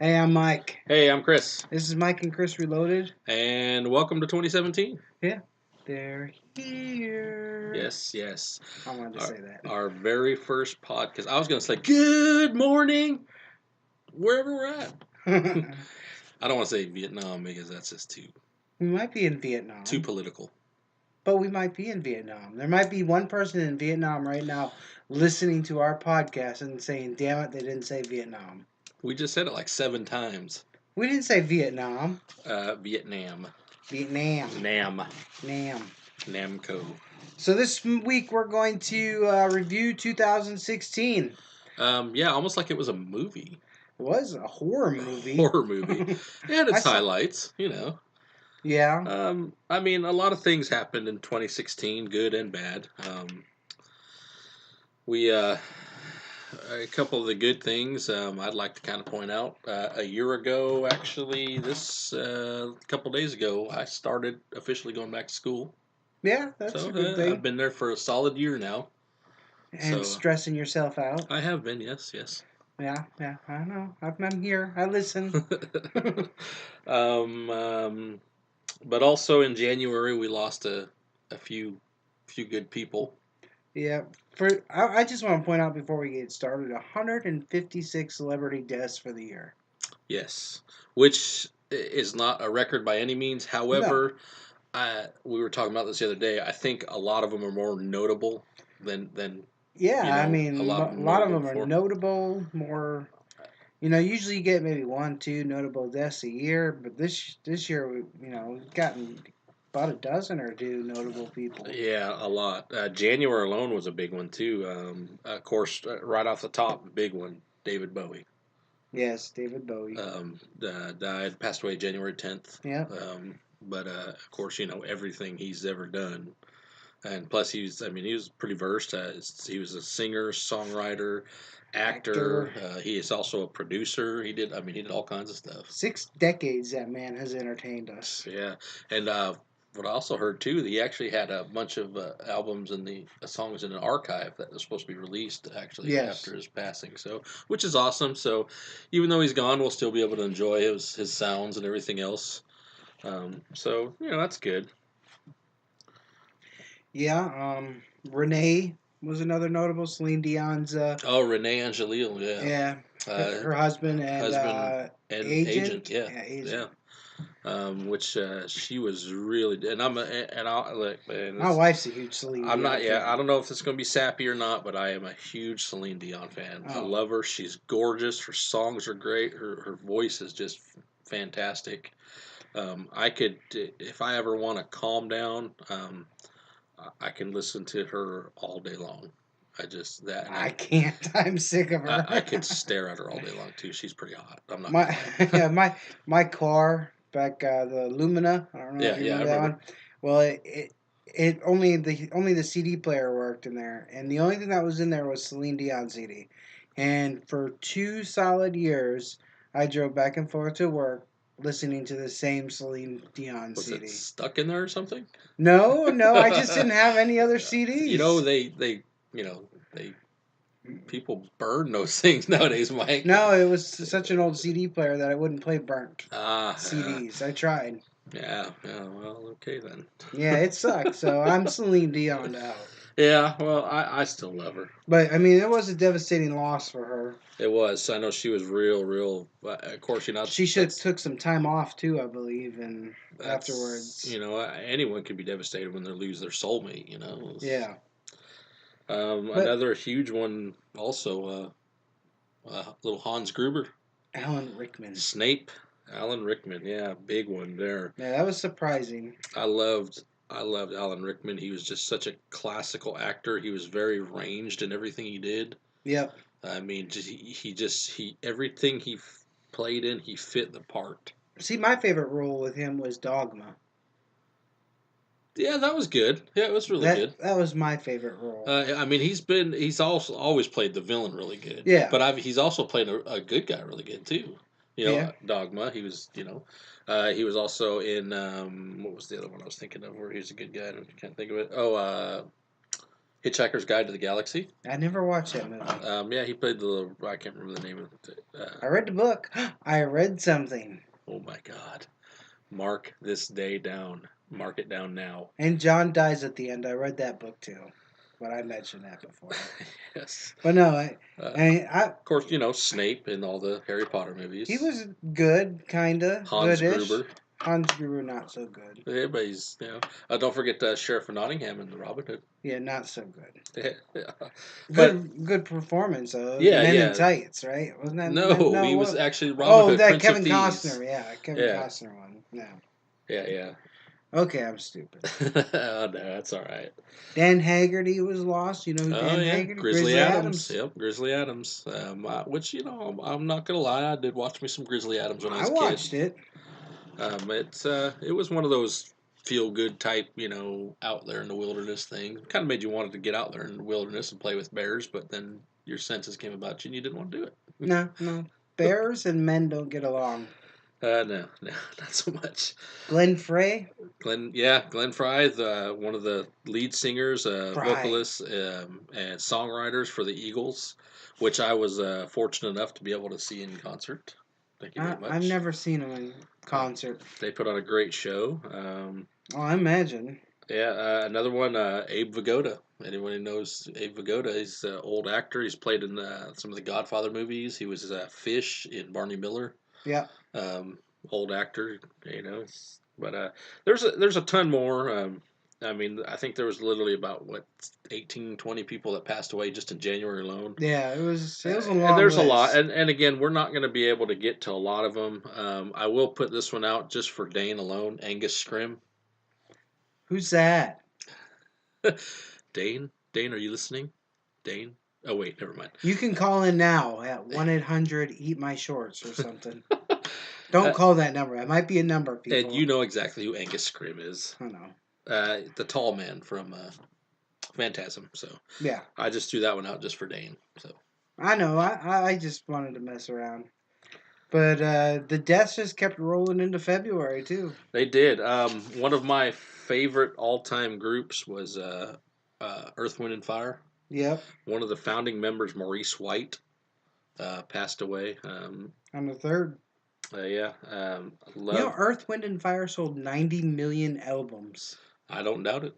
Hey, I'm Mike. Hey, I'm Chris, This is Mike and Chris Reloaded. and welcome to 2017. Yeah, they're here. Yes. I wanted to Our, say that. our very first podcast. I was going to say, good morning, wherever we're at. I don't want to say Vietnam because that's just We might be in Vietnam, too political. but we might be in Vietnam. There might be one person in Vietnam right now listening to our podcast and saying, damn it, they didn't say Vietnam. We just said it like 7 times. We didn't say Vietnam. Vietnam. Vietnam. Nam. Nam. Namco. So this week we're going to review 2016. Yeah, almost like it was a movie. It was a horror movie. Horror movie. And I its saw, highlights. yeah. I mean, a lot of things happened in 2016, good and bad. We A couple of the good things I'd like to kind of point out. A year ago, actually, this couple days ago, I started officially going back to school. Yeah, that's So a good I've thing. been there for a solid year now. And So stressing yourself out. I have been, yes. Yeah, I know. I'm here. I listen. um, um, but also in January, we lost a few good people. Yeah. I just want to point out before we get started, 156 celebrity deaths for the year. Yes, which is not a record by any means. No. However, we were talking about this the other day. I think a lot of them are more notable than Yeah, I a mean, lot of a them lot of notable them are before. notable. More, usually you get maybe one, two notable deaths a year, but this year we've gotten about a dozen or two notable people. Yeah, a lot. January alone was a big one too. Of course, right off the top, big one. David Bowie Yes, David Bowie. passed away January 10th. Yeah. But of course, everything he's ever done. And plus, he was pretty versed. He was a singer, songwriter, Actor. actor. He is also a producer. He did all kinds of stuff. 6 decades that man has entertained us. Yeah, and what I also heard too, he actually had a bunch of albums and the songs in an archive that was supposed to be released actually Yes. after his passing. So, which is awesome. So, even though he's gone, we'll still be able to enjoy his sounds and everything else. So that's good. Yeah, Renee was another notable. Celine Dion's, Oh, Renee Angelil, yeah. yeah, Uh, her husband and Husband and agent, agent. yeah, Yeah, yeah. agent. Which she was really, and I look, man, My wife's a huge Celine I'm Dion not, yeah, I fan. don't know if it's going to be sappy or not, but I am a huge Celine Dion fan. I Oh, love her. She's gorgeous. Her songs are great. Her voice is just fantastic. I could, if I ever want to calm down, I can listen to her all day long. I just that, and I can't. I'm sick of I her. could stare at her all day long too. She's pretty hot. I'm not gonna my lie. yeah, my car back the Lumina. I don't know if you Yeah, I remember that remember. one. Well, it only the CD player worked in there, and the only thing that was in there was Celine Dion CD. And for 2 solid years, I drove back and forth to work listening to the same Celine Dion Was it CD. stuck in there or something? No, I just didn't have any other You know CDs. they people burn those things nowadays, Mike. No, it was such an old CD player that I wouldn't play burnt Ah, CDs. I tried. yeah. Well, okay then. Yeah, it sucked. So I'm Celine Dion out. Yeah, well, I still love her. But I mean, it was a devastating loss for her. It was. I know she was real. Of course, She should have took some time off too, I believe, and that's afterwards. anyone can be devastated when they lose their soulmate. Yeah. But Another huge one also. Little Hans Gruber, Alan Rickman. Snape, Alan Rickman. Yeah, big one there. Yeah, that was surprising. I loved Alan Rickman. He was just such a classical actor. He was very ranged in everything he did. Yep. I mean, he everything he played in, he fit the part. See, my favorite role with him was Dogma. Yeah, that was good. Yeah, it was really good. That was my favorite role. I mean, he's also always played the villain really good. Yeah. But he's also played a good guy really good too. Yeah. Dogma. He was, he was also in what was the other one I was thinking of where he was a good guy? I can't think of it. Oh, Hitchhiker's Guide to the Galaxy. I never watched that movie. Yeah, he played the. I can't remember the name of it. I read the book. I read something. Oh my God! Mark this day down. Mark it down now. And John dies at the end. I read that book too. But I mentioned that before. Yes. But no, Of course, you know Snape in all the Harry Potter he movies. was good, kinda Hans goodish. Gruber. Hans Gruber not so good. Yeah, but he's don't forget Sheriff of Nottingham in the Robin Hood. Yeah, not so good. Yeah. But Good performance though. yeah, Men in yeah. Tights, right? Wasn't that No, no he was what? actually Robin Oh, Hood, that Prince of Kevin Thieves. Costner. Yeah, Kevin Yeah, Costner one. No. yeah. Okay, I'm stupid. Oh, no, that's all right. Dan Haggerty was lost. You know who Oh Dan yeah, Haggerty? Grizzly Grizzly Adams. Adams. Yep, Grizzly Adams. Which I'm not gonna lie, I did watch me some Grizzly Adams when I I was a kid. watched it. It was one of those feel good type, out there in the wilderness thing. Kind of made you wanted to get out there in the wilderness and play with bears, but then your senses came about you and you didn't want to do it. No, no. Bears and men don't get along. No, not so much. Glenn Frey. Glenn Fry, one of the lead singers, Fry. vocalists, and songwriters for the Eagles, which I was fortunate enough to be able to see in concert. Thank you very I've much. never seen him in concert. They put on a great show. Oh, I imagine. Yeah, another one, Abe Vigoda. Anyone who knows Abe Vigoda, he's an old actor. He's played in some of the Godfather movies. He was Fish in Barney Miller. Yeah. Um, Old actor, But there's a ton more. I mean, I think there was literally about 18, 20 people that passed away just in January alone. Yeah, it was a And long there's a lot, list. and again, we're not going to be able to get to a lot of them. I will put this one out just for Dane alone, Angus Scrim. Who's that? Dane, are you listening? Dane? Oh wait, never mind. You can call in now at 1-800 Eat My Shorts or something. Uh, Don't call that number. It might be a number, and people. you know exactly who Angus Scrim is. I know. The tall man from Phantasm. So Yeah, I just threw that one out just for Dane. So I know. I just wanted to mess around. But the deaths just kept rolling into February, too. they did. One of my favorite all-time groups was Earth, Wind, and Fire. Yep. One of the founding members, Maurice White, passed away. On the third. Yeah. Earth, Wind, and Fire sold 90 million albums. I don't doubt it.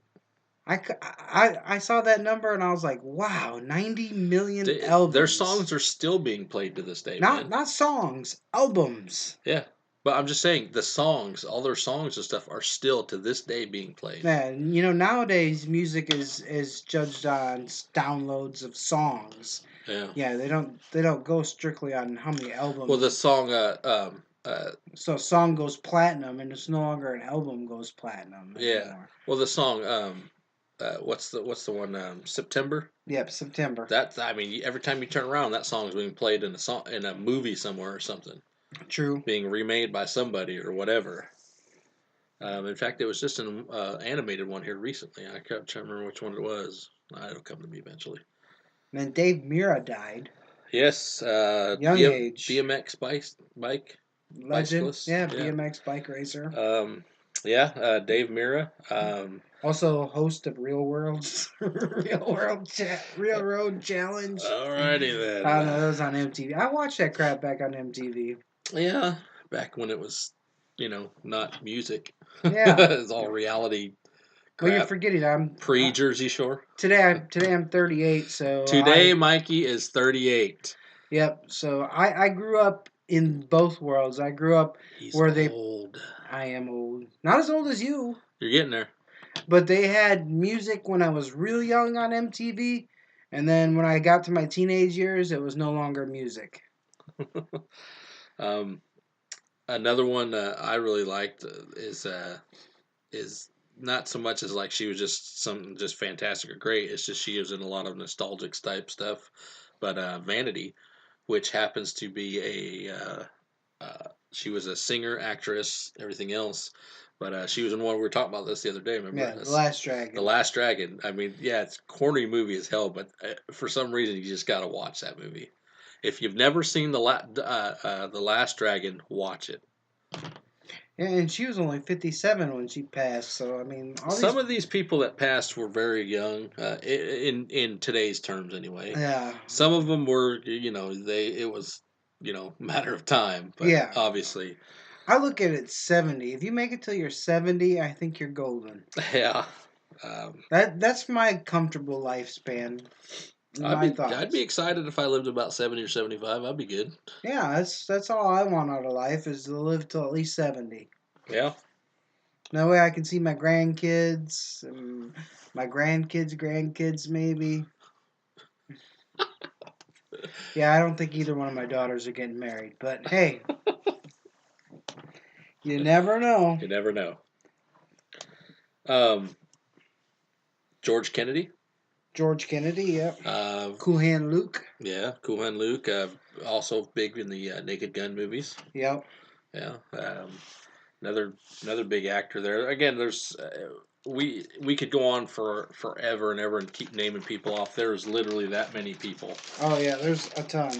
I saw that number and I was like, wow, 90 million albums. Their songs are still being played to this day, not man. not songs, albums. Yeah. But I'm just saying, the songs, all their songs and stuff are still to this day being played. Yeah, nowadays music is judged on downloads of songs. Yeah. Yeah, they don't go strictly on how many albums. Well, the song, so a song goes platinum, and it's no longer an album goes platinum yeah. anymore. Well, the song, what's the one? September. Yep, September. I mean, every time you turn around, that song is being played in a movie somewhere or something. True. Being remade by somebody or whatever. In fact, it was just an animated one here recently. I can't remember which one it was. It'll come to me eventually. And then Dave Mira died. Yes, Young age. BMX bike Legend. bicyclist. Yeah, BMX bike racer. Dave Mira. Also host of Real Worlds, Real Road Challenge. Alrighty then. I don't know, that was on MTV. I watched that crap back on MTV. Yeah, back when it was, not music. Yeah. It's all reality crap. Well, you're forgetting I'm Pre-Jersey Shore. Today I'm 38, so Today Mikey is 38. Yep. So I grew up in both worlds. I grew up He's where old. I am old. Not as old as you. You're getting there. But they had music when I was real young on MTV, and then when I got to my teenage years, it was no longer music. Another one I really liked is not so much as like she was just something just fantastic or great. It's just she was in a lot of nostalgic type stuff. But Vanity, which happens to be she was a singer, actress, everything else. But she was in one. We were talking about this the other day. Remember? Yeah, The Last Dragon. The Last Dragon. I mean, yeah, it's a corny movie as hell, but for some reason you just got to watch that movie. If you've never seen the Last Dragon, watch it. Yeah, and she was only 57 when she passed. So I mean, all these. Some of these people that passed were very young, in today's terms anyway. Yeah, Some of them were, they it was, matter of time, but yeah. obviously, I look at it 70. If you make it till you're 70, I think you're golden. yeah. Um, That's my comfortable lifespan. My I'd be thoughts. excited if I lived about 70 or 75. I'd be good. Yeah, that's all I want out of life is to live till at least 70. Yeah. That way I can see my grandkids, my grandkids maybe. Yeah, I don't think either one of my daughters are getting married, but hey, you never know. You never know. Um, George Kennedy. George Kennedy, yep. Uh, Cool Hand Luke, yeah. Cool Hand Luke. Also big in the Naked Gun movies. yep. Yeah. Another another big actor there. Again, there's we could go on for forever and ever and keep naming people off. There's literally that many people. Oh yeah, there's a ton.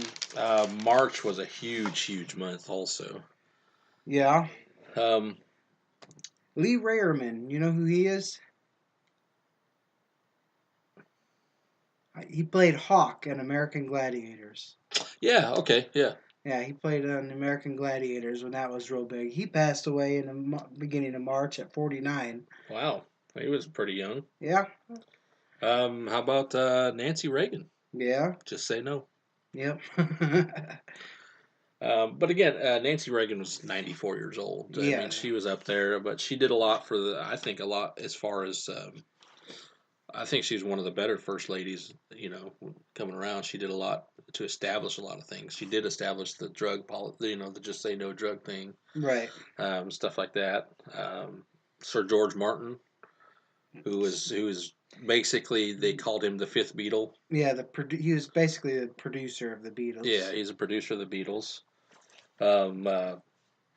March was a huge month also. Yeah. Um, Lee Rayerman, you know who he is? He played Hawk in American Gladiators. yeah. Okay. Yeah. Yeah, he played on American Gladiators when that was real big. He passed away in the beginning of March at 49. Wow. He was pretty young. Yeah, How about Nancy Reagan? yeah, Just say no. yep. But again, Nancy Reagan was 94 years old. I Yeah, mean, she was up there, but she did a lot for the. I think a lot as far as. I think she's one of the better first ladies. Coming around, she did a lot to establish a lot of things. She did establish the drug policy. The just say no drug thing, right. stuff like that. Sir George Martin, who is basically they called him the fifth Beatle. Yeah, he was basically the producer of the Yeah, Beatles. he's a producer of the Beatles. Um,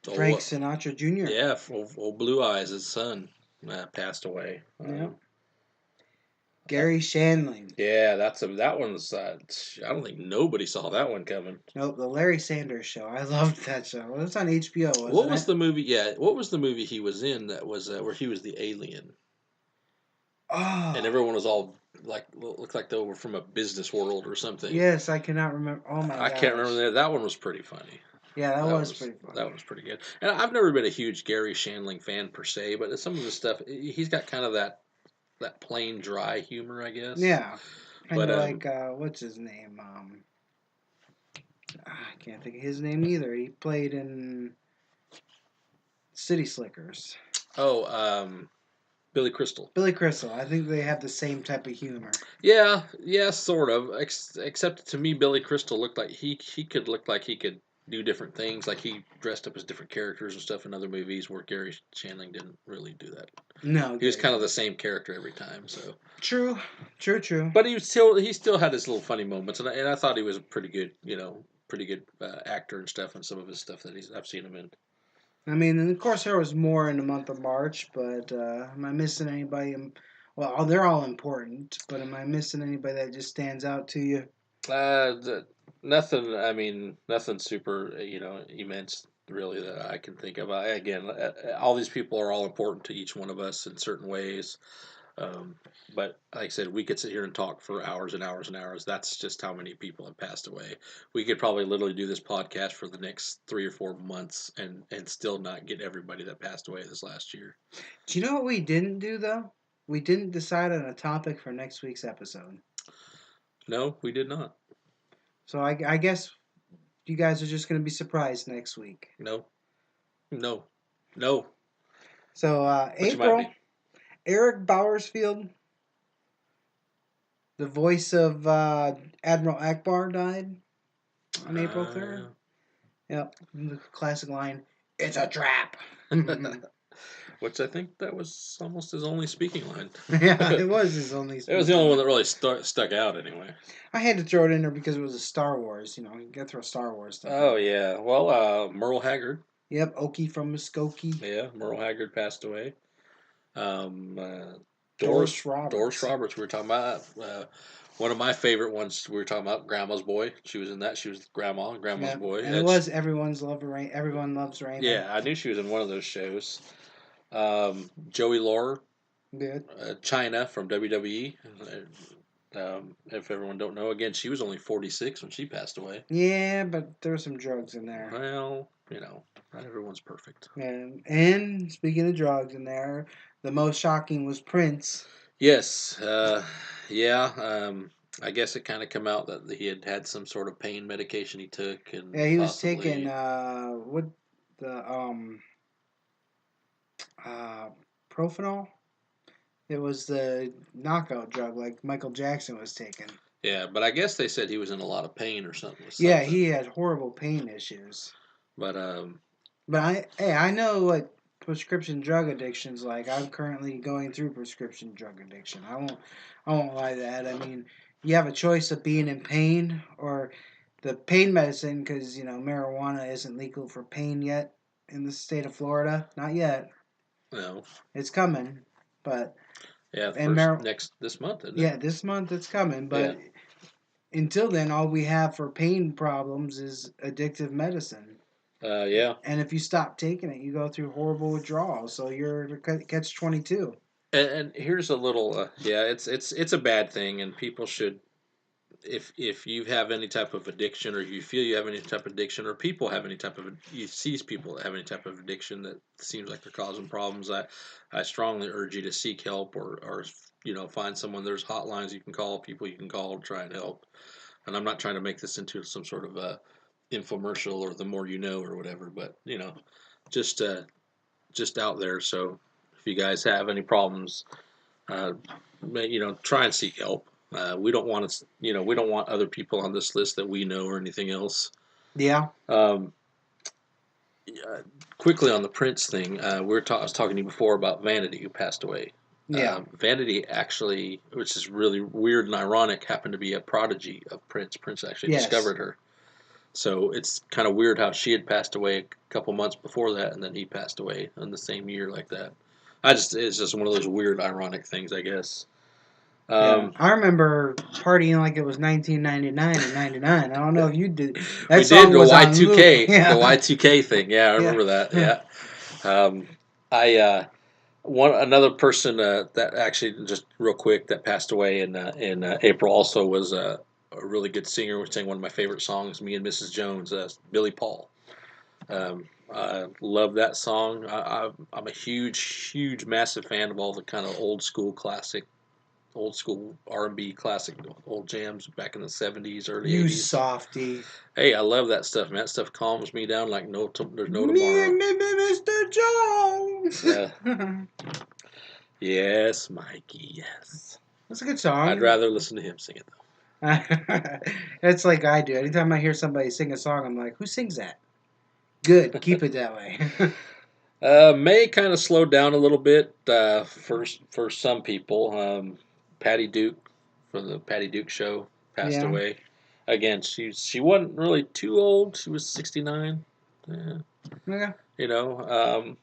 Frank oh, Sinatra Jr. yeah, old Blue Eyes, his son, passed away. Yeah, Uh, Gary Shandling. yeah, that one's. I don't think nobody saw that one coming. Nope, the Larry Sanders Show. I loved that show. It was on HBO, What wasn't was it? the movie? Yeah, what was the movie he was in that was where he was the alien and Oh, everyone was all like looked like they were from a business world or something. yes, I cannot remember. Oh my I can't gosh. remember that. That one was pretty funny. Yeah, that That was was pretty that funny. was pretty good. And I've never been a huge Gary Shandling fan per se, but some of his stuff he's got kind of that plain dry humor, I guess. Yeah, kind But of like what's his name? I can't think of his name either. He played in City Slickers. oh, Billy Crystal. Billy Crystal. I think they have the same type of humor. Yeah, yeah, sort of. Except to me, Billy Crystal looked like he could look like he could do different things. Like he dressed up as different characters and stuff in other movies, where Gary Shandling didn't really do that. No, He was Gary kind of the didn't. same character every time. So, True, true, true. but he still had his little funny moments, and I thought he was a pretty good actor and stuff, and some of his stuff that I've seen him in. I mean, and of course there was more in the month of March, but am I missing anybody? Well, they're all important, but am I missing anybody that just stands out to you? Nothing. I mean, nothing super. Immense really that I can think of. Again, all these people are all important to each one of us in certain ways. Um, but like I said, we could sit here and talk for hours and hours and hours. That's just how many people have passed away. We could probably literally do this podcast for the next 3 or 4 months and still not get everybody that passed away this last year. Do you know what we didn't do though? We didn't decide on a topic for next week's episode. No, we did not. So I guess you guys are just going to be surprised next week. No, no, no. So But you might April, be. Eric Bowersfield, the voice of Admiral Akbar, died on April 3rd. Yep, the classic line, "It's a trap." Which I think that was almost his only speaking line. Yeah, it was his only It was speech. the only one that really stuck out anyway. I had to throw it in there because it was a Star Wars. You got to throw Star Wars stuff. Oh in. yeah, well, Merle Haggard. Yep, Okie from Muskogee. Yeah, Merle Haggard passed away. Um, uh, Doris Doris Roberts. Roberts. We were talking about one of my favorite ones. We were talking about Grandma's Boy. She was in that. She was Grandma, Grandma's Yeah, Boy. and it was Everyone Loves Raymond. Yeah, I knew she was in one of those shows. Joey Laurer, Good. China from WWE. If everyone don't know, again, she was only 46 when she passed away. Yeah, but there were some drugs in there. Well, not everyone's perfect. And speaking of drugs in there, the most shocking was Prince. Yes, yeah. I guess it kind of come out that he had had some sort of pain medication he took, Yeah, and he was taking possibly, what the uh Profanol. It was the knockout drug like Michael Jackson was taking. yeah. But I guess they said he was in a lot of pain or something with Yeah, something. he had horrible pain issues. But But I know what prescription drug addiction's like. I'm currently going through prescription drug addiction. I won't lie to that. I mean, you have a choice of being in pain or the pain medicine because marijuana isn't legal for pain yet in the state of Florida. Not yet. you know, It's coming, but yeah, and first next this month, isn't it? yeah, this month it's coming. Yeah, But until then, all we have for pain problems is addictive medicine. yeah. And if you stop taking it, you go through horrible withdrawals. So you're catch 22. And here's a little, yeah. It's a bad thing, and people should, if you have any type of addiction, or you feel you have any type of addiction, or people have any type of, you see people that have any type of addiction that seems like they're causing problems, I strongly urge you to seek help, or find someone. There's hotlines you can call, people you can call to try and help. And I'm not trying to make this into some sort of a infomercial or the more you know or whatever, but just just out there. So if you guys have any problems, uh, try and seek help. We don't want to, we don't want other people on this list that we know or anything else. Yeah. Um, Quickly on the Prince thing, I was talking to you before about Vanity, who passed away. Yeah. Vanity actually, which is really weird and ironic, happened to be a prodigy of Prince. Prince actually Yes. discovered her. So it's kind of weird how she had passed away a couple months before that, and then he passed away in the same year like that. It's just one of those weird, ironic things, I guess. Yeah. Um, I remember partying like it was 1999 or 99. I don't know if you did. we That did song the was on loop. Y2K, the Yeah. Y2K thing. Yeah, I Yeah. remember that. Yeah. Um, I One another person that actually, just real quick, that passed away in April also was a really good singer who sang one of my favorite songs, "Me and Mrs. Jones," Billy Paul. I love that song. I'm a huge, massive fan of all the kind of old school R&B classic, old jams back in the '70s, early You '80s. softy. Hey, I love that stuff, man. That stuff calms me down like there's no Me tomorrow. and me, Mr. Jones. Yeah. Yes, Mikey. Yes. That's a good I'd song. rather listen to him sing it It's like I do. Anytime I hear somebody sing a song, I'm like, who sings that? Good. Keep it that way. May kind of slowed down a little bit for some people. Patty Duke from the Patty Duke Show passed Yeah. away. Again, she wasn't really too old. She was 69. Yeah, Yeah. you know,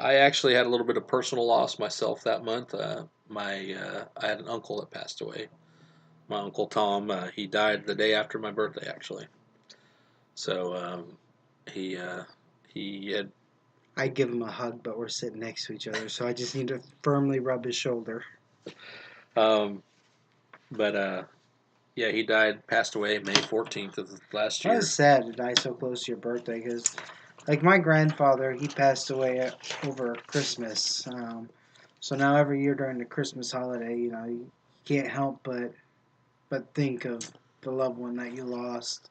I actually had a little bit of personal loss myself that month. I had an uncle that passed away. My uncle Tom. He died the day after my birthday, actually. So he he had. I give him a hug, but we're sitting next to each other, so I just need to firmly rub his shoulder. Um, but Yeah, he died, passed away May 14th of last That was year. sad to die so close to your birthday, because, like my grandfather, he passed away over Christmas. So now every year during the Christmas holiday, you can't help but think of the loved one that you lost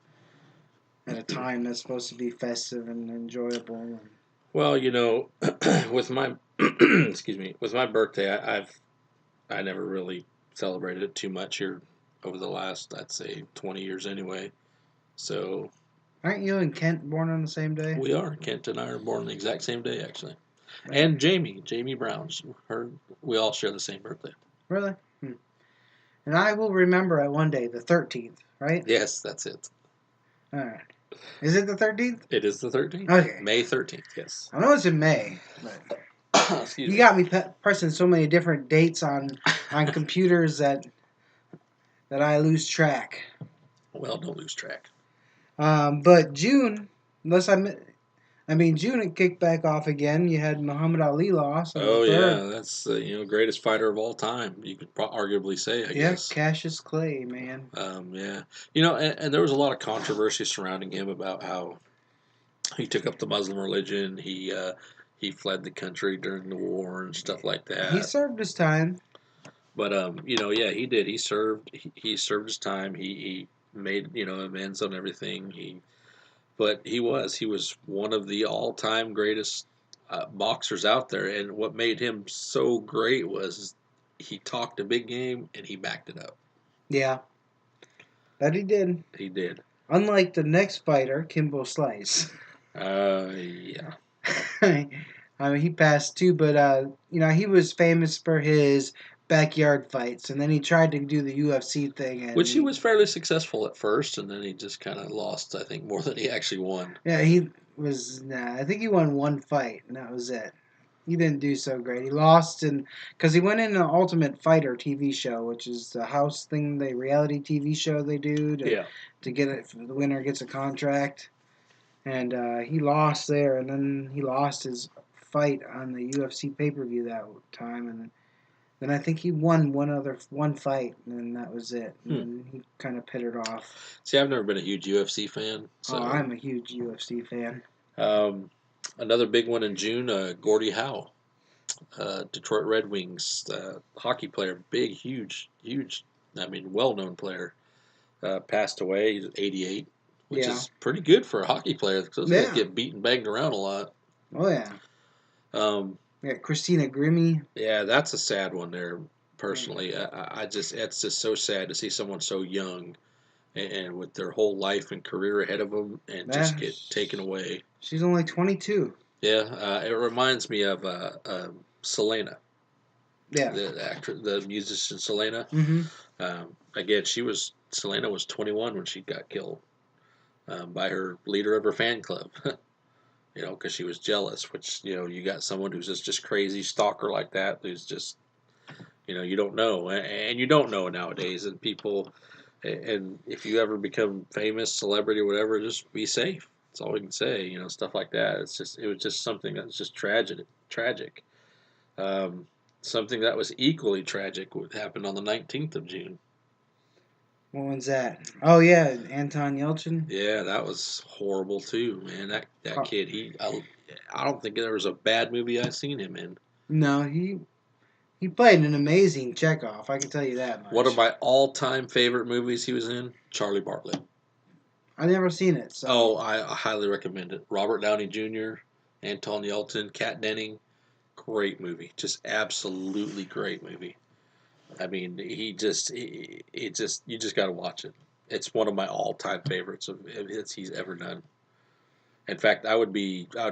at a time that's supposed to be festive and enjoyable. Well, with my excuse me, with my birthday, I never really celebrated it too much here over the last, I'd say, 20 years anyway. So Aren't you and Kent born on the same day? we are. Kent and I are born on the exact same day, actually. Right. And Jamie Brown, we all share the same birthday. Really? Hmm. And I will remember it one day, the 13th, right? Yes, that's it. All right. Is it the 13th? It is the 13th. Okay. May 13th, yes. I know it's in May, but Excuse You me. got me pressing so many different dates on computers that I lose track. Well, don't lose track. But June, unless I mean June, it kicked back off again. You had Muhammad Ali lost on the Oh third. yeah, that's the greatest fighter of all time. You could arguably say, I Yeah, guess. Cassius Clay, man. Yeah, and there was a lot of controversy surrounding him about how he took up the Muslim religion. He fled the country during the war and stuff like He that. served his time. But yeah, he did. He served. He served his time. He made amends on everything. But he was one of the all-time greatest boxers out there. And what made him so great was he talked a big game and he backed it up. Yeah, that he did. He did. Unlike the next fighter, Kimbo Slice. Yeah. I mean, he passed too, but he was famous for his backyard fights, and then he tried to do the UFC thing, and Which he was fairly successful at first, and then he just kind of lost, I think, more than he actually won. yeah, he was. Nah, I think he won one fight, and that was it. He didn't do so great. He lost, and because he went in an Ultimate Fighter TV show, which is the house thing, the reality TV show they do Yeah. to get it. The winner gets a contract, and he lost there, and then he lost his fight on the UFC pay per view that time, and then I think he won one fight, and then that was it. And Hmm. then he kind of pittered off. See, I've never been a huge UFC fan, Oh, so I'm a huge UFC fan. um, another big one in June, Gordie Howe, Detroit Red Wings hockey player, big, huge, huge. I mean, well-known player, passed away. He's 88, which Yeah, is pretty good for a hockey player because those guys yeah, get beaten, banged around a lot. oh yeah. Um, Yeah, Christina Grimmie. yeah, that's a sad one there. Personally, it's just so sad to see someone so young and with their whole life and career ahead of them and Yeah, just get taken away. she's only 22. Yeah, it reminds me of Selena, Yeah. the actor, the musician Selena. Mm-hmm. Again, Selena was 21 when she got killed by her leader of her fan club. Because she was jealous. Which you got someone who's just crazy stalker like that, who's just you don't know, and you don't know nowadays, and people. And if you ever become famous, celebrity, or whatever, just be safe. That's all we can say. Stuff like that. It was just something that was just tragic. Tragic. Um, Something that was equally tragic would happen on the 19th of June. What one's that? Oh yeah, Anton Yelchin. Yeah, that was horrible too, man. That Ca- kid, I don't think there was a bad movie I've seen him in. No, he played an amazing Chekhov. I can tell you that One of much. my all-time favorite movies he was in, Charlie Bartlett. I never seen it, Oh, so I highly recommend it. Robert Downey Jr., Anton Yelchin, Kat Denning, great movie. Just absolutely great movie. I mean, you just got to watch it. It's one of my all-time favorites of hits he's ever done. In fact, I would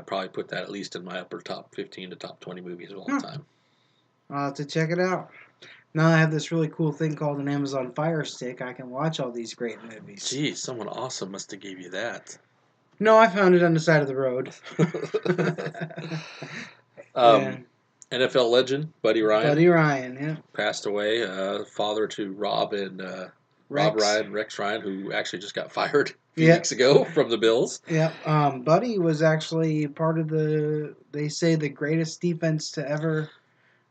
probably put that at least in my upper top 15 to top 20 movies of all huh, time. I'll have to check it out. Now I have this really cool thing called an Amazon Fire Stick. I can watch all these great movies. Geez, someone awesome must have gave you that. No, I found it on the side of the road. Yeah, um, NFL legend Buddy Ryan Buddy Ryan. Yeah, passed away. Father to Rob Rex. Ryan, Rex Ryan, who actually just got fired a few Yeah, weeks ago from the Bills. yeah. Buddy was actually part of they say the greatest defense to ever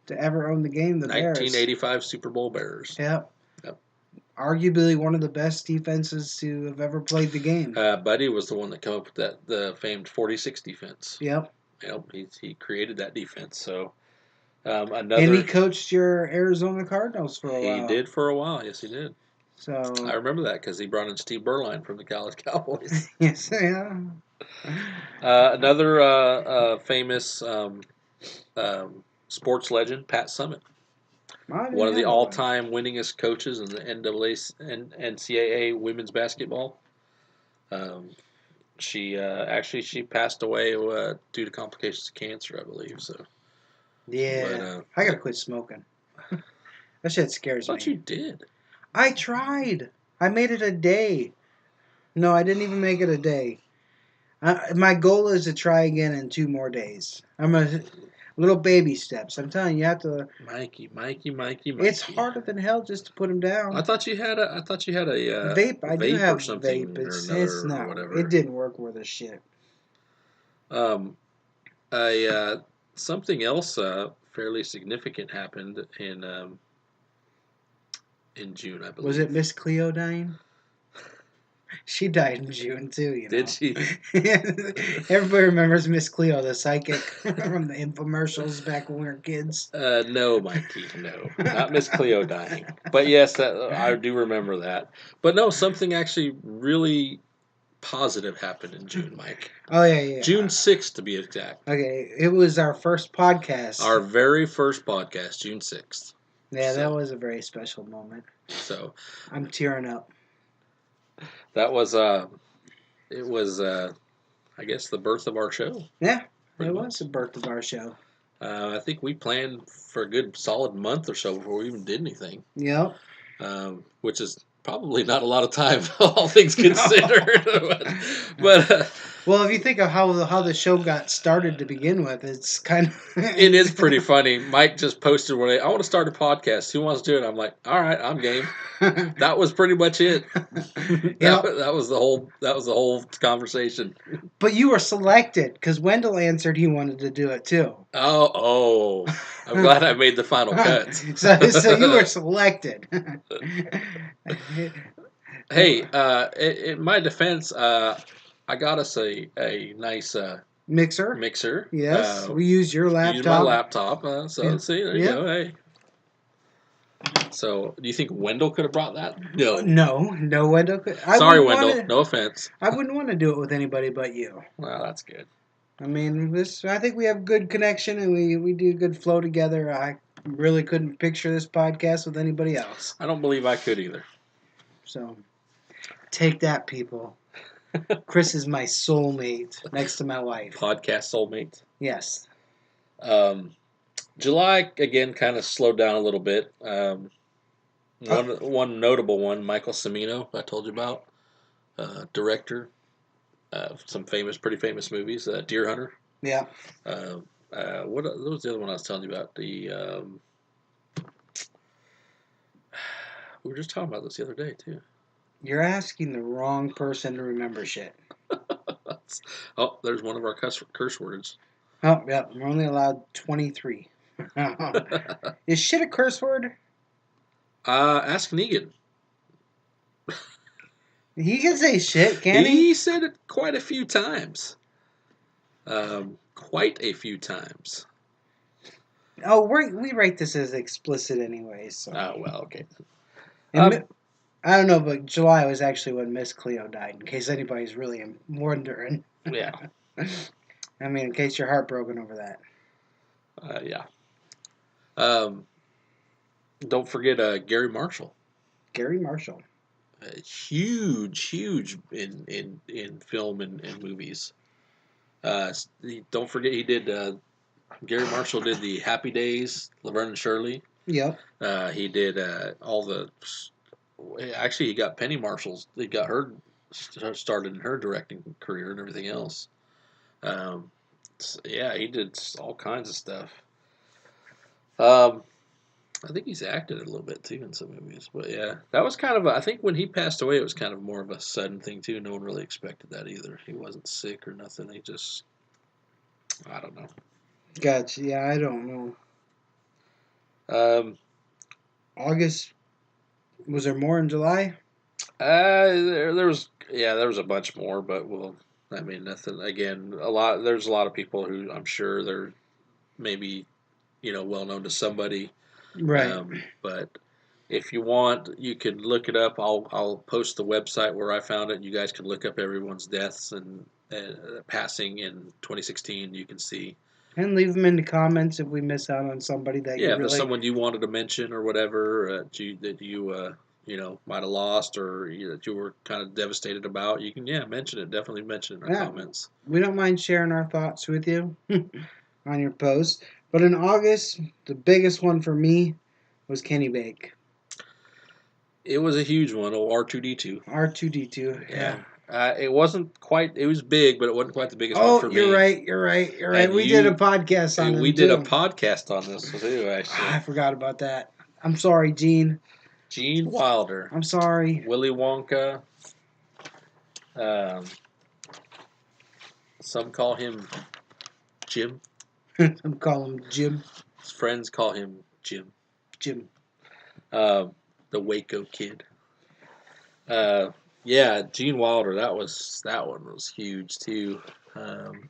own the game, the Bears. 1985 Super Bowl Bears. Yep. Yep. Arguably one of the best defenses to have ever played the game. Buddy was the one that came up with the famed 46 defense. Yep. Yep, he created that defense. So And he another coached your Arizona Cardinals for a he while. did for a while. Yes, he did. I So remember that because he brought in Steve Berline from the Dallas Cowboys. yes, yeah. Another famous sports legend, Pat Summitt, I one didn't of the know that one. all-time winningest coaches in the NCAA women's basketball. Um, she passed away due to complications of cancer, I believe. So, but Yeah, I gotta quit smoking. That shit scares thought you me. did. I tried. I made it a day. No, I didn't even make it a day. My goal is to try again in 2 more days. Little baby steps. I'm telling you, you have to. Mikey. It's harder than hell just to put them I down. thought you had a. I thought you had a Vape, I do vape or have vape. something or It's another or no, it whatever. didn't work worth a shit. Um, I something else fairly significant happened in June, I Was it believe. Miss Cleo dying? She died in June too, you Did know. she? Everybody remembers Miss Cleo, the psychic from the infomercials back when we were kids. No, Mikey, no, not Miss Cleo dying. But yes, that I do remember that. But no, something actually really positive happened in June, Mike. Oh yeah, yeah. June 6th to be exact. Okay, it was our first podcast. Our very first podcast, June 6th. Yeah, that So, was a very special moment. so I'm tearing up. that was it was I guess the birth of our show, Yeah, pretty it was much. the birth of our show. I think we planned for a good solid month or so before we even did anything, Yep. which is probably not a lot of time, all things No. considered. but Well, if you think of how the show got started to begin with, it's kind it is pretty of. funny. Mike just posted one day, I want to start a podcast. Who wants to do it? I'm like, all right, I'm game. That was pretty much it. Yep. That was the whole conversation. But you were selected because Wendell answered he wanted to do it too. Oh, I'm glad I made the final cut. So you were selected. Hey, in my defense, I got us a nice Mixer. mixer. Yes, we use your Use my laptop. laptop. So Yeah. see, there you Yeah. go. Hey. So, do you think Wendell could have brought that? No. No, Wendell. I Sorry, wouldn't want Wendell. to. No offense. I wouldn't want to do it with anybody but you. Well, that's good. I mean, this. I think we have good connection and we do good flow together. I really couldn't picture this podcast with anybody else. I don't believe I could either. So, take that, people. Chris is my soulmate next to my wife. Podcast soulmate. Yes. Um, July again kind of slowed down a little bit. One notable one, Michael Cimino, I told you about, director of some pretty famous movies, Deer Hunter. Yeah. What was the other one I was telling you about? We were just talking about this the other day too. You're asking the wrong person to remember shit. Oh, there's one of our curse words. Oh, yeah. We're only allowed 23. Is shit a curse word? Ask Negan. He can say shit, can he? He said it quite a few times. Quite a few times. Oh, we write this as explicit anyway, so. Oh, well, okay. And I don't know, but July was actually when Miss Cleo died, in case anybody's really wondering. Yeah. I mean, in case you're heartbroken over that. Yeah. Don't forget Gary Marshall. Gary Marshall. Huge in film and movies. Don't forget he did. Gary Marshall did the Happy Days, Laverne and Shirley. Yep. He did all the. Actually, he got Penny Marshall's. He got her started in her directing career and everything else. Yeah, he did all kinds of stuff. I think he's acted a little bit too in some movies, but yeah, that was kind of. I think when he passed away, it was kind of more of a sudden thing too. No one really expected that either. He wasn't sick or nothing. He just, I don't know. Gotcha. Yeah, I don't know. Um, August. Was there more in July? there was there was a bunch more, but I mean nothing. Again, there's a lot of people who I'm sure they're maybe well known to somebody. Right. But if you want, you can look it up. I'll post the website where I found it. You guys can look up everyone's deaths and passing in 2016. You can see. And leave them in the comments if we miss out on somebody that Yeah, you if there's really. someone you wanted to mention or whatever that you might have lost or that you were kind of devastated about, you can mention it. Definitely mention it in our comments. We don't mind sharing our thoughts with you on your post. But in August, the biggest one for me was Kenny Bake. It was a huge one. R2D2. R2D2. Yeah. It wasn't quite. It was big, but it wasn't quite the biggest one Oh, for you're me. right. You're right. You're right. And We did a you, podcast on we them did a too. podcast on this too, I actually. forgot about that. I'm sorry, Gene. Gene Wilder, I'm sorry. Willy Wonka. Um, some call him Jim. I'm calling him Jim. His friends call him Jim. Jim. Uh, the Waco Kid. Uh, yeah, Gene Wilder. That one was huge too. Um,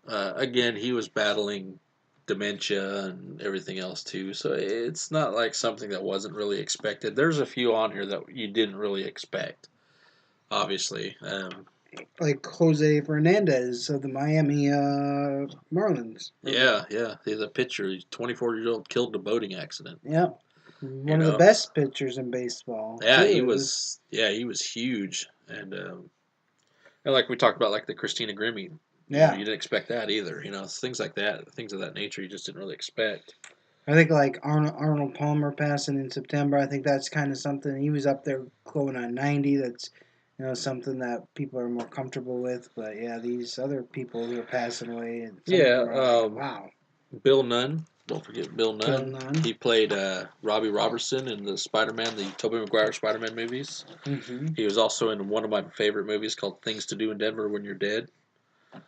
again, he was battling dementia and everything else too, so it's not like something that wasn't really expected. There's a few on here that you didn't really expect, obviously. Like Jose Fernandez of the Miami Marlins. Yeah, yeah. He's a pitcher. He's 24 years old, killed in a boating accident. Yep. You One of the know. best pitchers in baseball Yeah, too. he It was was. Yeah, he was huge, and like we talked about, like the Christina Grimmie. You yeah. didn't expect that either. Things like that, things of that nature, you just didn't really expect. I think like Arnold Palmer passing in September. I think that's kind of something. He was up there going on 90. That's something that people are more comfortable with. But yeah, these other people who are passing away, and some of Yeah, them are like, wow. Bill Nunn. Don't forget Bill Bill Nunn. Nunn. He played Robbie Robertson in the Spider-Man, the Tobey Maguire Spider-Man movies. Mm-hmm. He was also in one of my favorite movies called Things to Do in Denver When You're Dead.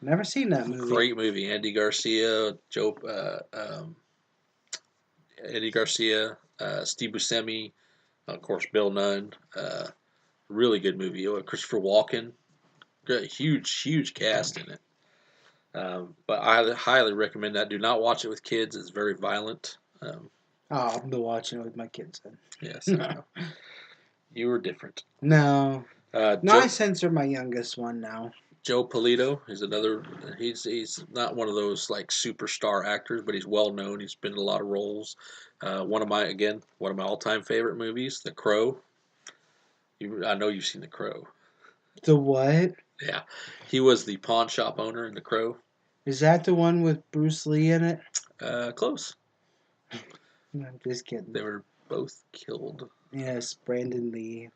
Never seen that movie. Great movie. Andy Garcia, Eddie Garcia, Steve Buscemi, of course Bill Nunn. Really good movie. Christopher Walken. Huge, huge cast in it. But I highly recommend that. Do not watch it with kids. It's very violent. Oh, I'll be watching it with my kids Yes, I then. know. You were different. No. No, I Joe censor my youngest one now. Joe Polito is another. He's not one of those like superstar actors, but he's well known. He's been in a lot of roles. One of my all time favorite movies, The Crow. I know you've seen The Crow. The what? Yeah, he was the pawn shop owner in The Crow. Is that the one with Bruce Lee in it? Close. No, I'm just kidding. They were both killed. Yes, Brandon Lee.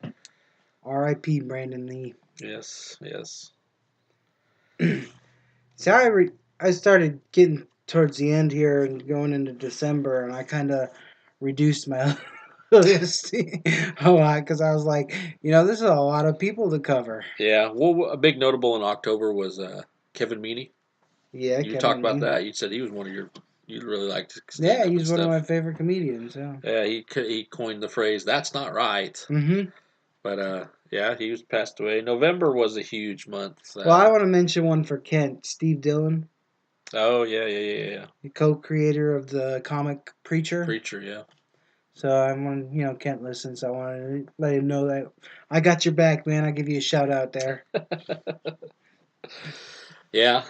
R.I.P. Brandon Lee. Yes, yes. See, I started getting towards the end here and going into December, and I kind of reduced my list a lot because I was like, this is a lot of people to cover. Yeah. Well, a big notable in October was Kevin Meaney. Yeah, You talked Kevin about Lee. that. You said he was one of your. You really liked stand Yeah, up and he's one of my stuff. favorite comedians. Yeah. Yeah, he coined the phrase "That's not right." Mm-hmm. But yeah, he was passed away. November was a huge month. Well, I want to mention one for Kent, Steve Dillon, Oh yeah. the co-creator of the comic Preacher. Preacher, yeah. So I want, Kent listens. So I want to let him know that I got your back, man. I give you a shout out there. Yeah.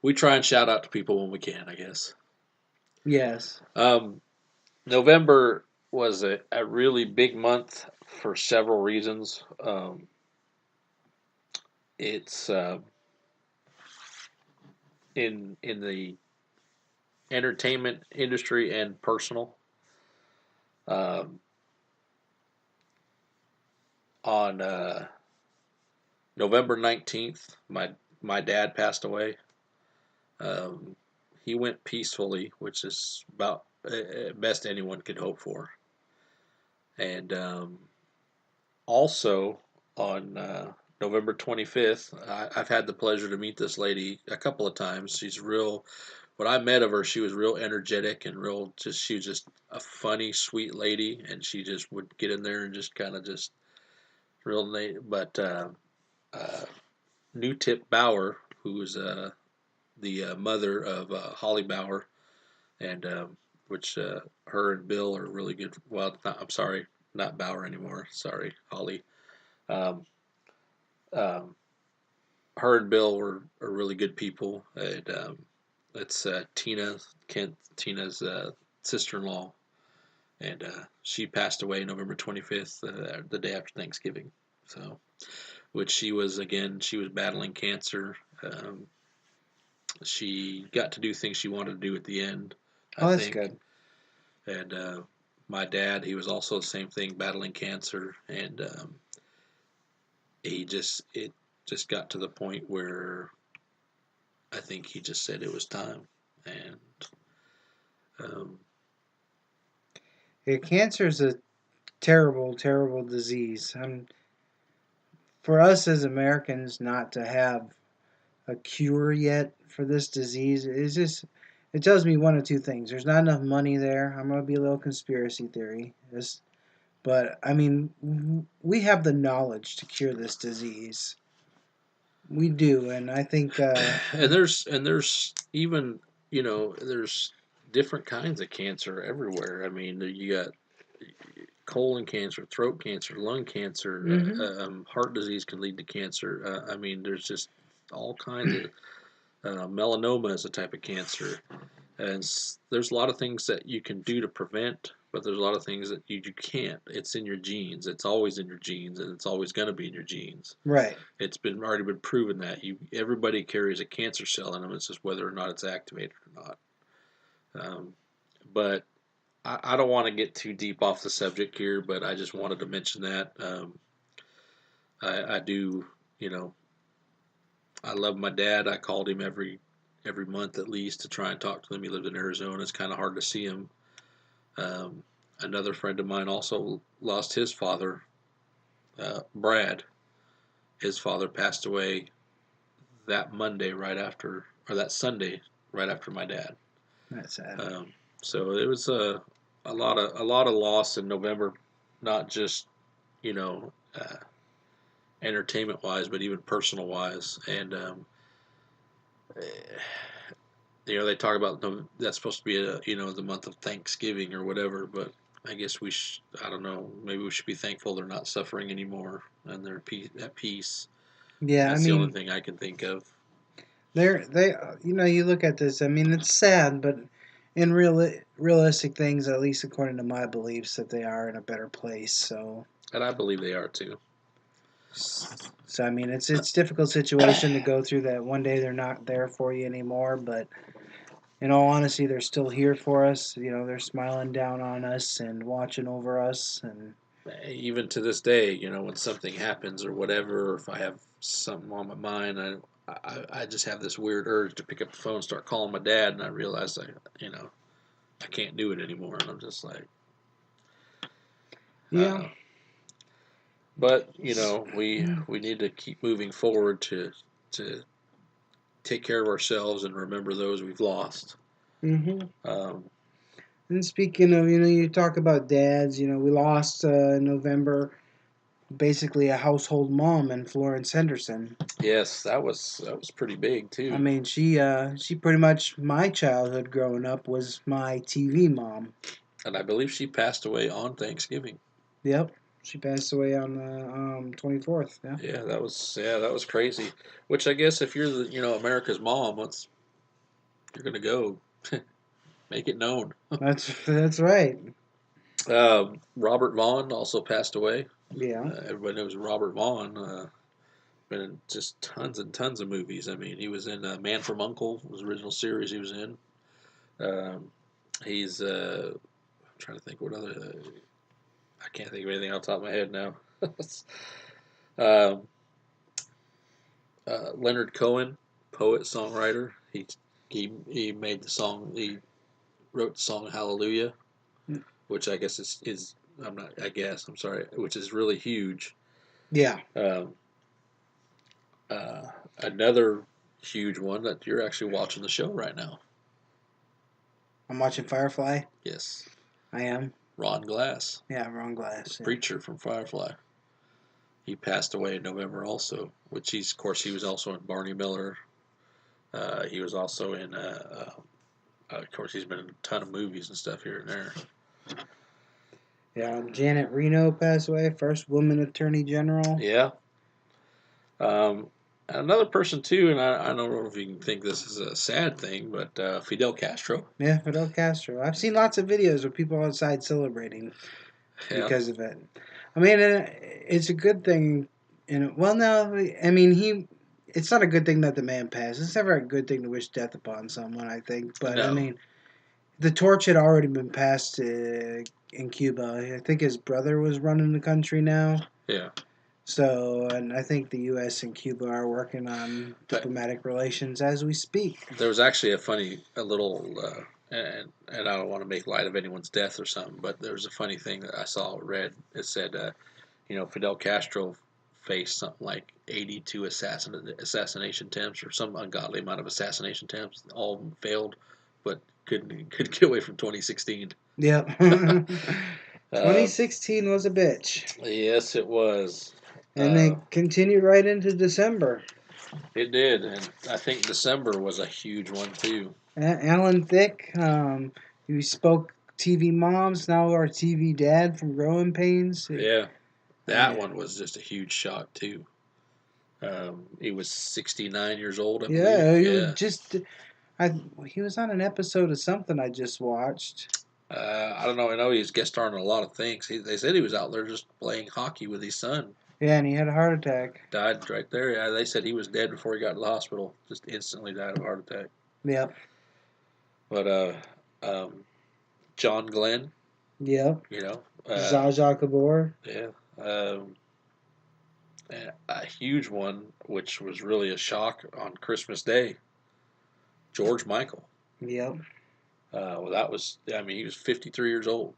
We try and shout out to people when we can, I guess. Yes. Um, November was a really big month for several reasons. It's in the entertainment industry and personal. Um, on November 19th, my dad passed away. Um, he went peacefully, which is about best anyone could hope for. And also on November 25th, I've had the pleasure to meet this lady a couple of times. She's real. When I met of her, she was real energetic and real. She was just a funny, sweet lady, and she just would get in there and just kind of just real. But uh, New Tip Bauer, who's the mother of Holly Bauer, and which her and Bill are really good. Well, I'm sorry, not Bauer anymore. Sorry, Holly. Um, um, her and Bill are really good people. And it's Tina's sister-in-law, and she passed away November 25th, the day after Thanksgiving. So, which she was battling cancer. She got to do things she wanted to do at the end, I Oh, that's think. good. And my dad, he was also the same thing, battling cancer, and it just got to the point where I think he just said it was time, and um, Yeah, cancer is a terrible, terrible disease. For us as Americans not to have a cure yet for this disease is just it tells me one of two things. There's not enough money there. I'm gonna be a little conspiracy theory. But I mean, we have the knowledge to cure this disease. We do, and I think and there's even there's different kinds of cancer everywhere. I mean, you got colon cancer, throat cancer, lung cancer, hmm heart disease can lead to cancer. I mean, there's just all kinds of melanoma is a type of cancer, and there's a lot of things that you can do to prevent, but there's a lot of things that you can't. It's in your genes. It's always in your genes, and it's always going to be in your genes. right. It's been already been proven that everybody carries a cancer cell in them. It's just whether or not it's activated or not. But I don't want to get too deep off the subject here, but I just wanted to mention that I do, you know, I love my dad. I called him every month at least to try and talk to him. He lived in Arizona. It's kind of hard to see him. Um, Another friend of mine also lost his father, Brad. His father passed away that Monday right after, or that Sunday right after my dad. That's sad. Um, so it was a lot of loss in November, not just you know entertainment wise, but even personal wise. And they talk about that's supposed to be the month of Thanksgiving or whatever, but I guess I don't know, maybe we should be thankful they're not suffering anymore and they're at peace. And Yeah, I that's the only mean, thing I can think of. they you look at this. I mean, it's sad, but in realistic things, at least according to my beliefs, that they are in a better place. And I believe they are too. So I mean, it's a difficult situation to go through. That one day they're not there for you anymore, but in all honesty, they're still here for us. They're smiling down on us and watching over us, and Even to this day, when something happens or whatever, or if I have something on my mind, I just have this weird urge to pick up the phone and start calling my dad, and I realize I can't do it anymore, and I'm just like, yeah, uh, but we need to keep moving forward to take care of ourselves and remember those we've lost. hmm Um, And speaking of, you talk about dads. We lost in November basically a household mom in Florence Henderson. yes, that was pretty big I too, mean, she pretty much my childhood growing up was my TV mom. and I believe she passed away on Thanksgiving. Yep, she passed away on the 24th. Yeah, Yeah, that was crazy. Which I guess if you're the America's mom, you're gonna go make it known. that's right. Robert Vaughn also passed away. Yeah, Everybody knows Robert Vaughn. Been in just tons and tons of movies. I mean, he was in Man from Uncle, was the original series he was in. Um, he's I'm trying to think what other. I can't think of anything off the top of my head now. um, Leonard Cohen, poet songwriter. He made the song. He wrote the song Hallelujah, which I guess is I'm not. I guess I'm sorry, which is really huge. yeah. Um, uh, Another huge one that you're actually watching the show right now. I'm watching Firefly. Yes, I am. Ron Glass, Yeah, wrong the glass. Yeah. preacher from Firefly. He passed away in November also, which of course he was also in Barney Miller. He was also in of course he's been in a ton of movies and stuff here and there. Yeah, Janet Reno passed away, first woman attorney general. Yeah. Um, Another person too, and I don't know if you can think this is a sad thing, but Fidel Castro. Yeah, Fidel Castro. I've seen lots of videos of people outside celebrating Yeah. because of it. I mean, it's a good thing. Well, no, I mean he. It's not a good thing that the man passed. It's never a good thing to wish death upon someone. I think, but I No. mean, the torch had already been passed in Cuba. I think his brother was running the country now. Yeah. So, and I think the U.S. and Cuba are working on diplomatic relations as we speak. There was actually a little, and I don't want to make light of anyone's death or something, but there was a funny thing that I saw read. It said, Fidel Castro faced something like 82 assassination attempts or some ungodly amount of assassination attempts. All of them failed, but could get away from 2016. Yep. Uh, 2016 was a bitch. yes, it was. And they continued right into December. It did, and I think December was a huge one too. Alan Thicke, who spoke TV moms, now our TV dad from Growing Pains. Yeah, that one was just a huge shock too. He was 69 years old, I believe. Yeah, he was Yeah. just. He was on an episode of something I just watched. I don't know. I know he's guest starring in a lot of things. They said he was out there just playing hockey with his son. Yeah, and he had a heart attack. Died right there. Yeah, they said he was dead before he got to the hospital. Just instantly died of a heart attack. Yep. But um, John Glenn, Yep. you know, Zsa Zsa Gabor. yeah, um, a huge one, which was really a shock on Christmas Day. George Michael. Yep. Well, that was. I mean, he was 53 years old.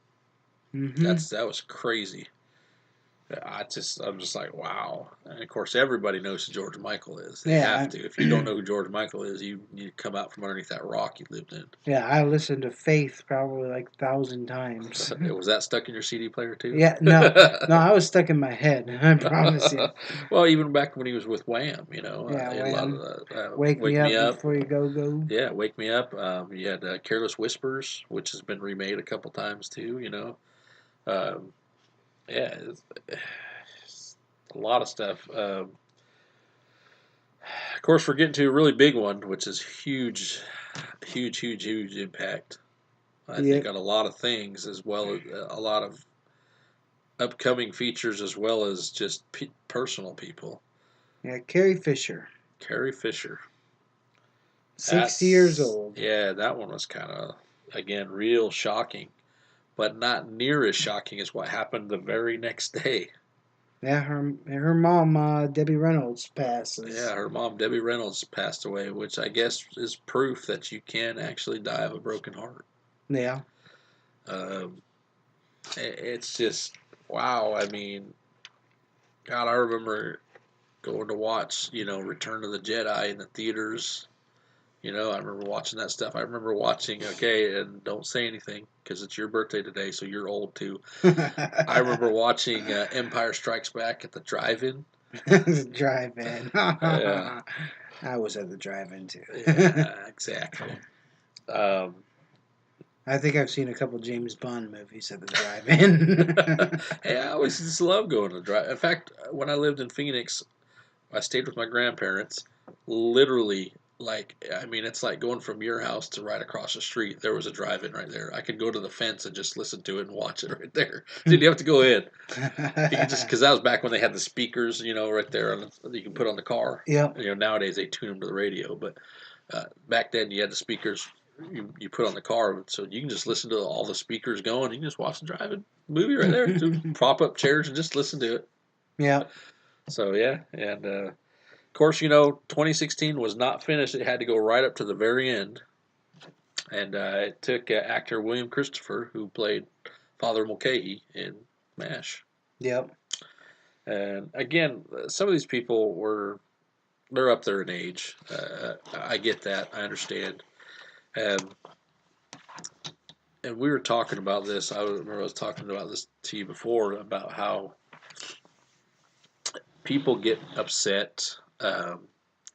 Mm-hmm. That was crazy. I'm just like, wow. And of course, everybody knows who George Michael is. They have to. If you don't know who George Michael is, you come out from underneath that rock you lived in. Yeah, I listened to Faith probably like 1,000 times. Was that stuck in your CD player too? Yeah, no, I was stuck in my head. I promise you. Well, even back when he was with Wham, Yeah, he had a lot Wham. of Wake "Wake Me Me Up Up." Before You Go. Yeah, "Wake Me Up." You had "Careless Whispers," which has been remade a couple times too. Um, yeah, it's a lot of stuff. Of course, we're getting to a really big one, which is huge, huge, huge, huge impact. I think Yep. on a lot of things, as well as a lot of upcoming features, as well as just personal people. Yeah, Carrie Fisher. Carrie Fisher. 60 years That's old. yeah, that one was kind of again real shocking, but not near as shocking as what happened the very next day. Yeah, her mom, Debbie Reynolds, passes. Yeah, her mom Debbie Reynolds passed away, which I guess is proof that you can actually die of a broken heart. Yeah. Um, it's just wow. I mean, God, I remember going to watch Return of the Jedi in the theaters. I remember watching that stuff. I remember watching. Okay, and don't say anything because it's your birthday today, so you're old too. I remember watching Empire Strikes Back at the drive-in. Drive-in. Yeah, I was at the drive-in too. yeah, exactly. Um, I think I've seen a couple James Bond movies at the drive-in. hey, I always just love going to drive. In fact, when I lived in Phoenix, I stayed with my grandparents. Literally, like I mean, it's like going from your house to right across the street. There was a drive-in right there. I could go to the fence and just listen to it and watch it right there. Didn't have to go in. You could just because that was back when they had the speakers, right there you can put on the car. Yep. Nowadays they tune them to the radio, but back then you had the speakers you put on the car, so you can just listen to all the speakers going. You can just watch the driving movie right there. Just prop up chairs and just listen to it. Yeah. So yeah, and of course 2016 was not finished. It had to go right up to the very end, and it took actor William Christopher, who played Father Mulcahy in MASH. Yep. And again, some of these people they're up there in age. I get that. I understand. Um, and we were talking about this. I remember I was talking about this to you before about how people get upset,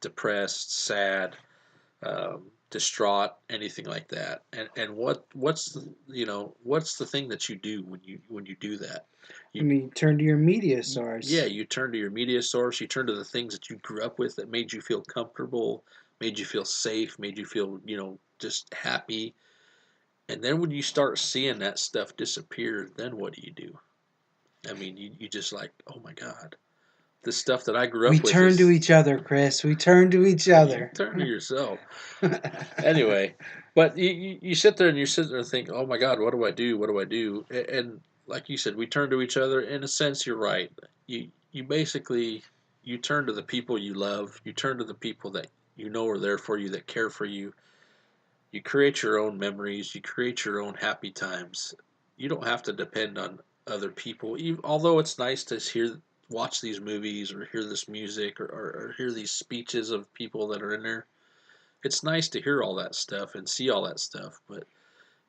depressed, sad, distraught, anything like that. And what's the thing that you do when you do that? I mean, turn to your media source. Yeah, you turn to your media source. You turn to the things that you grew up with that made you feel comfortable, made you feel safe, made you feel just happy. And then when you start seeing that stuff disappear, then what do you do? I mean, you just like, oh my God, this stuff that I grew We up with turn to is. each other, Chris. We turn to each You other. turn to yourself. Anyway, but you sit there and you sit there and think, oh my God, what do I do? What do I do? And like you said, we turn to each other. In a sense, you're right. you basically you turn to the people you love. You turn to the people that you know are there for you, that care for you. You create your own memories. You create your own happy times. You don't have to depend on other people. Although it's nice to watch these movies or hear this music or hear these speeches of people that are in there. It's nice to hear all that stuff and see all that stuff, but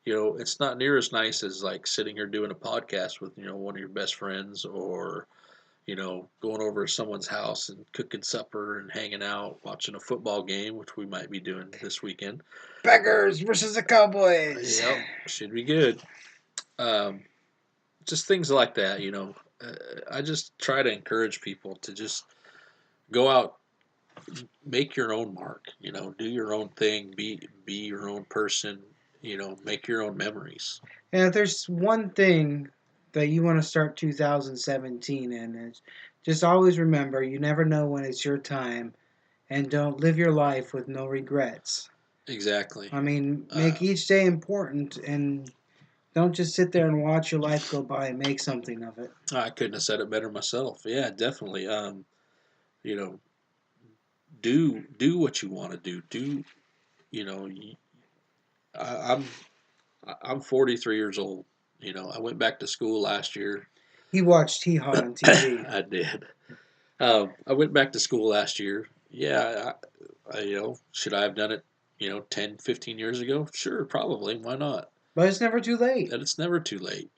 it's not near as nice as like sitting here doing a podcast with one of your best friends, or going over to someone's house and cooking supper and hanging out, watching a football game, which we might be doing this weekend. Packers versus the Cowboys. Yep, should be good. Um, just things like that, I just try to encourage people to just go out, make your own mark, do your own thing, be your own person, make your own memories. And if there's one thing that you want to start 2017 in, is just always remember you never know when it's your time, and don't live your life with no regrets. Exactly. I mean, make each day important, and don't just sit there and watch your life go by and make something of it. I couldn't have said it better myself. Yeah, definitely. You know, do what you want to do. You know, I, I'm I'm 43 years old. I went back to school last year. He watched Hee Haw on TV. I did. I went back to school last year. Yeah, should I have done it, 10, 15 years ago? Sure, probably. Why not? But it's never too late. And it's never too late.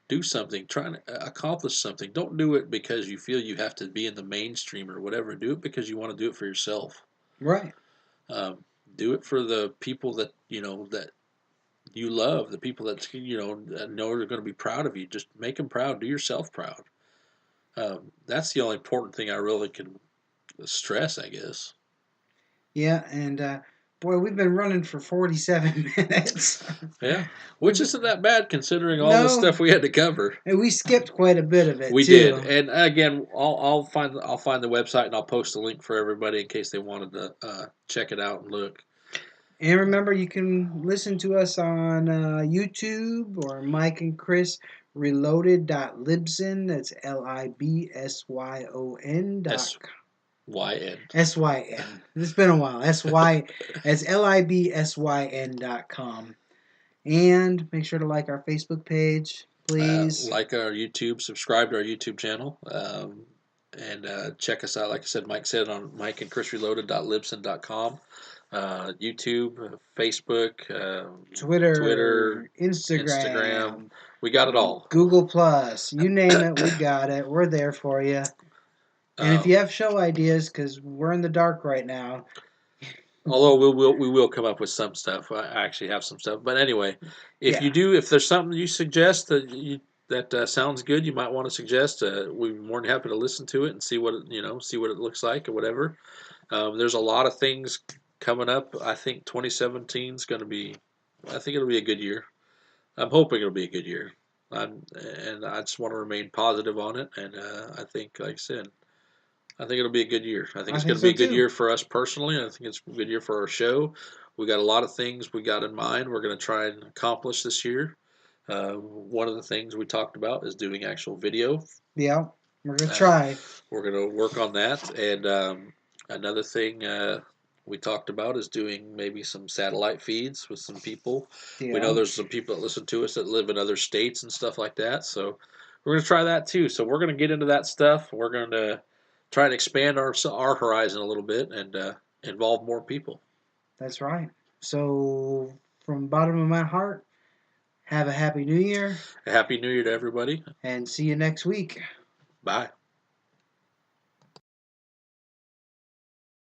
Do something. Try and accomplish something. Don't do it because you feel you have to be in the mainstream or whatever. Do it because you want to do it for yourself. Right. Um, do it for the people that that you love, the people that know are going to be proud of you. Just make them proud. Do yourself proud. That's the only important thing I really can stress, I guess. Yeah, and boy, we've been running for 47 minutes. Yeah, which isn't that bad considering all the No, stuff we had to cover. and we skipped quite a bit of it We did, too. and again, I'll find the website and I'll post a link for everybody in case they wanted to check it out and look. And remember, you can listen to us on YouTube or Mike and Chris Reloaded.libsyn. That's Libsyon S Y N. SYN. It's been a while. SY. It's LIBSYN.com. And make sure to like our Facebook page, please. Like our YouTube, subscribe to our YouTube channel, and check us out. Like I said, Mike said on Mike and Chris Reloaded.libsyn.com. YouTube, Facebook, Twitter, Twitter, Instagram. Instagram, We got it all. Google Plus, you name it, we got it. We're there for you. And if Um, you have show ideas, because we're in the dark right now. Although we will come up with some stuff. I actually have some stuff. But anyway, if Yeah, you do, if there's something you suggest that sounds good, you might want to suggest. We're more than happy to listen to it and see what it looks like or whatever. There's a lot of things coming up. I think 2017 is going to be. I think it'll be a good year. I'm hoping it'll be a good year. And I just want to remain positive on it. And I think, like I said, I think it'll be a good year. I think I it's think going to be so a good too. year for us personally. I think it's a good year for our show. We got a lot of things we got in mind. We're going to try and accomplish this year. One of the things we talked about is doing actual video. Yeah, we're going to Uh, try. we're going to work on that. And another thing we talked about is doing maybe some satellite feeds with some people. We know Yeah, there's some people that listen to us that live in other states and stuff like that. So we're going to try that too. So we're going to get into that stuff. We're going to try and expand our horizon a little bit and involve more people. that's right. So, from the bottom of my heart, have a happy new year A happy New Year to everybody. and see you next week. Bye.